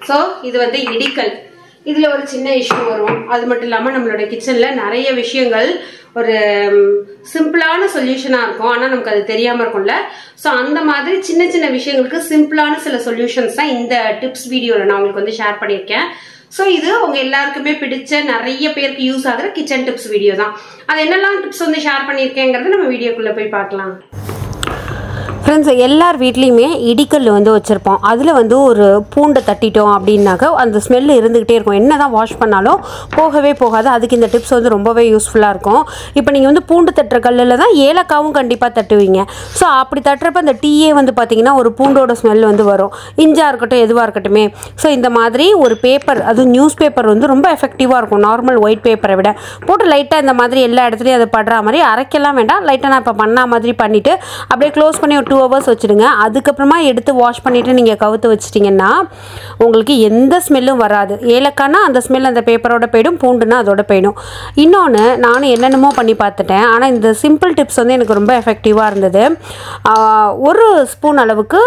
So இது வந்து இடிக்கல். இதில் ஒரு சின்ன இஷ்யூ வரும். அது மட்டும் இல்லாமல் நம்மளோட கிச்சனில் நிறைய விஷயங்கள் ஒரு சிம்பிளான சொல்யூஷனாக இருக்கும், ஆனால் நமக்கு அது தெரியாமல் இருக்கும்ல. ஸோ அந்த மாதிரி சின்ன சின்ன விஷயங்களுக்கு சிம்பிளான சில சொல்யூஷன்ஸ் தான் இந்த டிப்ஸ் வீடியோவில் நான் உங்களுக்கு வந்து ஷேர் பண்ணியிருக்கேன். ஸோ இது உங்கள் எல்லாருக்குமே பிடிச்ச நிறைய பேருக்கு யூஸ் ஆகிற கிச்சன் டிப்ஸ் வீடியோ தான். அது என்னெல்லாம் டிப்ஸ் வந்து ஷேர் பண்ணியிருக்கேங்கிறது நம்ம வீடியோக்குள்ளே போய் பார்க்கலாம். ஃப்ரெண்ட்ஸ், எல்லார் வீட்லேயுமே இடிக்கல் வந்து வச்சுருப்போம். அதில் வந்து ஒரு பூண்டை தட்டிட்டோம் அப்படின்னாக்க அந்த ஸ்மெல் இருந்துக்கிட்டே இருக்கும். என்ன தான் வாஷ் பண்ணாலும் போகவே போகாது. அதுக்கு இந்த டிப்ஸ் வந்து ரொம்பவே யூஸ்ஃபுல்லாக இருக்கும். இப்போ நீங்கள் வந்து பூண்டு தட்டுற கல்லில் தான் ஏலக்காவும் கண்டிப்பாக தட்டுவீங்க. ஸோ அப்படி தட்டுறப்ப அந்த டீயே வந்து பார்த்திங்கன்னா ஒரு பூண்டோட ஸ்மெல் வந்து வரும். இஞ்சாக இருக்கட்டும் எதுவாக இருக்கட்டுமே. ஸோ இந்த மாதிரி ஒரு பேப்பர், அதுவும் நியூஸ் பேப்பர் வந்து ரொம்ப எஃபெக்டிவாக இருக்கும் நார்மல் ஒயிட் பேப்பரை விட. போட்டு லைட்டாக இந்த மாதிரி எல்லா இடத்துலையும் அதை படுற மாதிரி அரைக்கலாம் வேண்டாம். லைட்டாக நான் இப்போ பண்ண மாதிரி பண்ணிவிட்டு அப்படியே க்ளோஸ் பண்ணி ஒரு 2 hours வச்சுடுங்க. அதுக்கப்புறமா எடுத்து வாஷ் பண்ணிவிட்டு நீங்கள் கவுத்து வச்சிட்டிங்கன்னா உங்களுக்கு எந்த ஸ்மெல்லும் வராது. ஏலக்காய்னா அந்த ஸ்மெல் அந்த பேப்பரோட போயிடும், பூண்டுனா அதோட போயிடும். இன்னொன்று, நானும் என்னென்னமோ பண்ணி பார்த்துட்டேன், ஆனால் இந்த சிம்பிள் டிப்ஸ் வந்து எனக்கு ரொம்ப எஃபெக்டிவாக இருந்தது. 1 ஸ்பூன் அளவுக்கு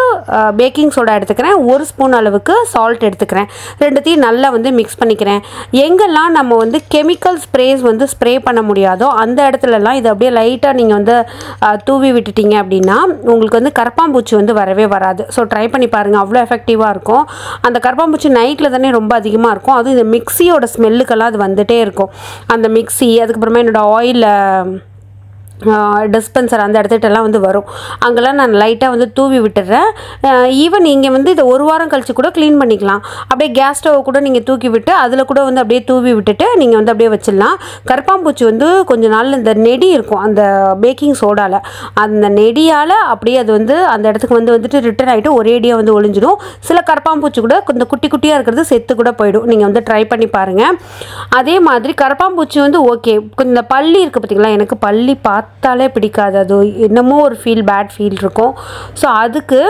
பேக்கிங் சோடா எடுத்துக்கிறேன், 1 ஸ்பூன் அளவுக்கு சால்ட் எடுத்துக்கிறேன். ரெண்டுத்தையும் நல்லா வந்து மிக்ஸ் பண்ணிக்கிறேன். எங்கெல்லாம் நம்ம வந்து கெமிக்கல் ஸ்ப்ரேஸ் வந்து ஸ்ப்ரே பண்ண முடியாதோ அந்த இடத்துலலாம் இதை அப்படியே லைட்டாக நீங்கள் வந்து தூவி விட்டுட்டீங்க அப்படின்னா உங்களுக்கு வந்து கரப்பாம்பூச்சி வந்து வரவே வராது. ஸோ ட்ரை பண்ணி பாருங்கள், அவ்வளோ எஃபெக்டிவாக இருக்கும். அந்த கரப்பாம்பூச்சி நைட்டில் தானே ரொம்ப அதிகமாக இருக்கும். அதுவும் இந்த மிக்சியோட ஸ்மெல்லுக்கெல்லாம் அது வந்துகிட்டே இருக்கும். அந்த மிக்சி, அதுக்கப்புறமா என்னோடய ஆயில் டிஸ்பென்சர் அந்த இடத்துட்டெல்லாம் வந்து வரும். அங்கெல்லாம் நான் லைட்டாக வந்து தூவி விட்டுறேன். ஈவன் நீங்கள் வந்து இதை 1 வாரம் கழித்து கூட க்ளீன் பண்ணிக்கலாம். அப்படியே கேஸ் ஸ்டவ் கூட நீங்கள் தூக்கி விட்டு அதில் கூட வந்து அப்படியே தூவி விட்டுட்டு நீங்கள் வந்து அப்படியே வச்சிடலாம். கரப்பாம்பூச்சி வந்து கொஞ்ச நாள் இந்த நெடி இருக்கும் அந்த பேக்கிங் சோடாவில், அந்த நெடியால் அப்படியே அது வந்து அந்த இடத்துக்கு வந்துட்டு ரிட்டர்ன் ஆகிட்டு ஒரேடியாக வந்து ஒழிஞ்சிடும். சில கரப்பாம்பூச்சி கூட கொஞ்சம் குட்டி குட்டியாக இருக்கிறது செத்து கூட போயிடும். நீங்கள் வந்து ட்ரை பண்ணி பாருங்கள். அதே மாதிரி கரப்பாம்பூச்சி வந்து ஓகே, இந்த பல்லி இருக்குது பார்த்திங்களா, எனக்கு பல்லி பார்த்தாலே பிடிக்காது. அது என்னமோ ஒரு பேட் ஃபீல் இருக்கும். ஸோ அதுக்கு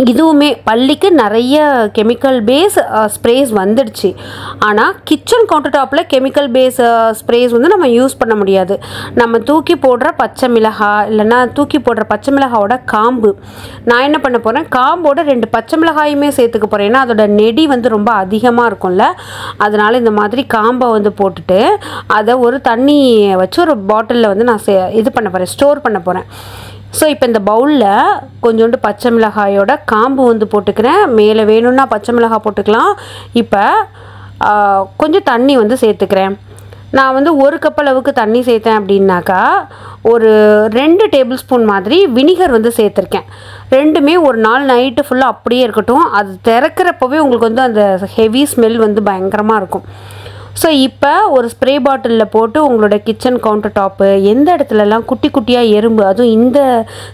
இதுவுமே பள்ளிக்கு நிறைய கெமிக்கல் பேஸ் ஸ்ப்ரேஸ் வந்துடுச்சு. ஆனால் கிச்சன் கவுண்டர் டாப்பில் கெமிக்கல் பேஸ் ஸ்ப்ரேஸ் வந்து நம்ம யூஸ் பண்ண முடியாது. நம்ம தூக்கி போடுற பச்சை மிளகாய், இல்லைன்னா தூக்கி போடுற பச்சை மிளகாயோட காம்பு, நான் என்ன பண்ண போகிறேன், காம்போட 2 பச்சை மிளகாயுமே சேர்த்துக்க போகிறேன். ஏன்னா அதோட நெடி வந்து ரொம்ப அதிகமாக இருக்கும்ல, அதனால் இந்த மாதிரி காம்பை வந்து போட்டுட்டு அதை ஒரு தண்ணி வச்சு ஒரு பாட்டிலில் வந்து நான் இது பண்ண போகிறேன், ஸ்டோர் பண்ண போகிறேன். ஸோ இப்போ இந்த பவுலில் கொஞ்சோண்டு பச்சை மிளகாயோட காம்பு வந்து போட்டுக்கிறேன். மேலே வேணும்னா பச்சை மிளகாய் போட்டுக்கலாம். இப்போ கொஞ்சம் தண்ணி வந்து சேர்த்துக்கிறேன். நான் வந்து 1 கப் அளவுக்கு தண்ணி சேர்த்தேன் அப்படின்னாக்கா ஒரு 2 டேபிள் ஸ்பூன் மாதிரி வினிகர் வந்து சேர்த்துருக்கேன். ரெண்டுமே ஒரு நாள் நைட்டு ஃபுல்லாக அப்படியே இருக்கட்டும். அது திறக்கிறப்பவே உங்களுக்கு வந்து அந்த ஹெவி ஸ்மெல் வந்து பயங்கரமாக இருக்கும். ஸோ இப்போ ஒரு ஸ்ப்ரே பாட்டிலில் போட்டு உங்களோட கிச்சன் கவுண்டர் டாப்பு எந்த இடத்துலலாம் குட்டி குட்டியாக எறும்பு, அதுவும் இந்த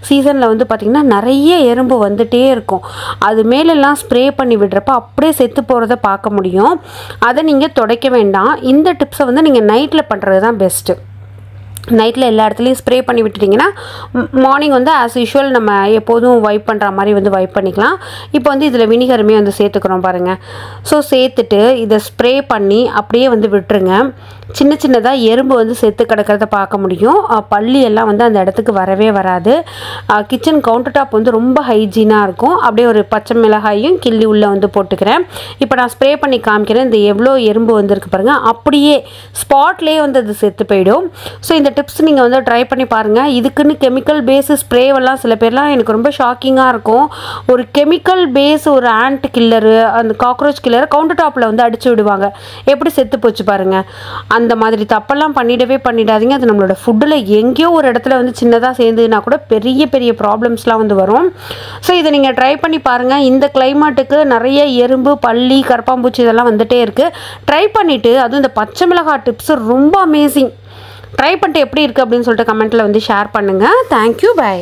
சீசனில் வந்து பார்த்திங்கன்னா நிறைய எறும்பு வந்துகிட்டே இருக்கும், அது மேலெல்லாம் ஸ்ப்ரே பண்ணி விடுறப்ப அப்படியே செத்து போகிறத பார்க்க முடியும். அதை நீங்கள் துடைக்க வேண்டாம். இந்த டிப்ஸை வந்து நீங்கள் நைட்டில் பண்ணுறது தான் பெஸ்ட்டு. நைட்டில் எல்லா இடத்துலையும் ஸ்ப்ரே பண்ணி விட்டுட்டிங்கன்னா மார்னிங் வந்து ஆஸ் யூஷுவல் நம்ம எப்போதும் வைப் பண்ணுற மாதிரி வந்து வைப் பண்ணிக்கலாம். இப்போ வந்து இதில் வினிகருமே வந்து சேர்த்துக்கிறோம் பாருங்கள். ஸோ சேர்த்துட்டு இதை ஸ்ப்ரே பண்ணி அப்படியே வந்து விட்டுருங்க. சின்ன சின்னதாக எறும்பு வந்து செத்து கிடக்கிறத பார்க்க முடியும். பல்லி எல்லாம் வந்து அந்த இடத்துக்கு வரவே வராது. கிச்சன் கவுண்டர் டாப் வந்து ரொம்ப ஹைஜீனாக இருக்கும். அப்படியே ஒரு பச்சை மிளகாயும் கிள்ளி உள்ளே வந்து போட்டுக்கிறேன். இப்போ நான் ஸ்ப்ரே பண்ணி காமிக்கிறேன். இந்த எவ்வளோ எறும்பு வந்துருக்கு பாருங்கள், அப்படியே ஸ்பாட்லேயே வந்து அது செத்து போயிடும். ஸோ இந்த டிப்ஸ் நீங்கள் வந்து ட்ரை பண்ணி பாருங்கள். இதுக்குன்னு கெமிக்கல் பேஸு ஸ்ப்ரேவெல்லாம் சில பேர்லாம் எனக்கு ரொம்ப ஷாக்கிங்காக இருக்கும். ஒரு கெமிக்கல் பேஸ் ஒரு ஆண்ட் கில்லரு, அந்த காக்ரோச் கில்லரை கவுண்டர் டாப்பில் வந்து அடித்து விடுவாங்க. எப்படி செத்து போச்சு பாருங்கள். அந்த மாதிரி தப்பெல்லாம் பண்ணிடாதீங்க. அது நம்மளோட ஃபுட்டில் எங்கேயோ ஒரு இடத்துல வந்து சின்னதாக சேர்ந்துன்னா கூட பெரிய பெரிய ப்ராப்ளம்ஸ்லாம் வந்து வரும். ஸோ இதை நீங்கள் ட்ரை பண்ணி பாருங்கள். இந்த கிளைமேட்டுக்கு நிறைய எறும்பு, பல்லி, கரப்பாம்பூச்சி இதெல்லாம் வந்துகிட்டே இருக்குது. ட்ரை பண்ணிவிட்டு அதுவும் இந்த பச்சை மிளகாய் டிப்ஸு ரொம்ப அமேசிங். ட்ரை பண்ணிட்டு எப்படி இருக்குது அப்படின்னு சொல்லிட்டு கமெண்ட்டில் வந்து ஷேர் பண்ணுங்கள். Thank you, by.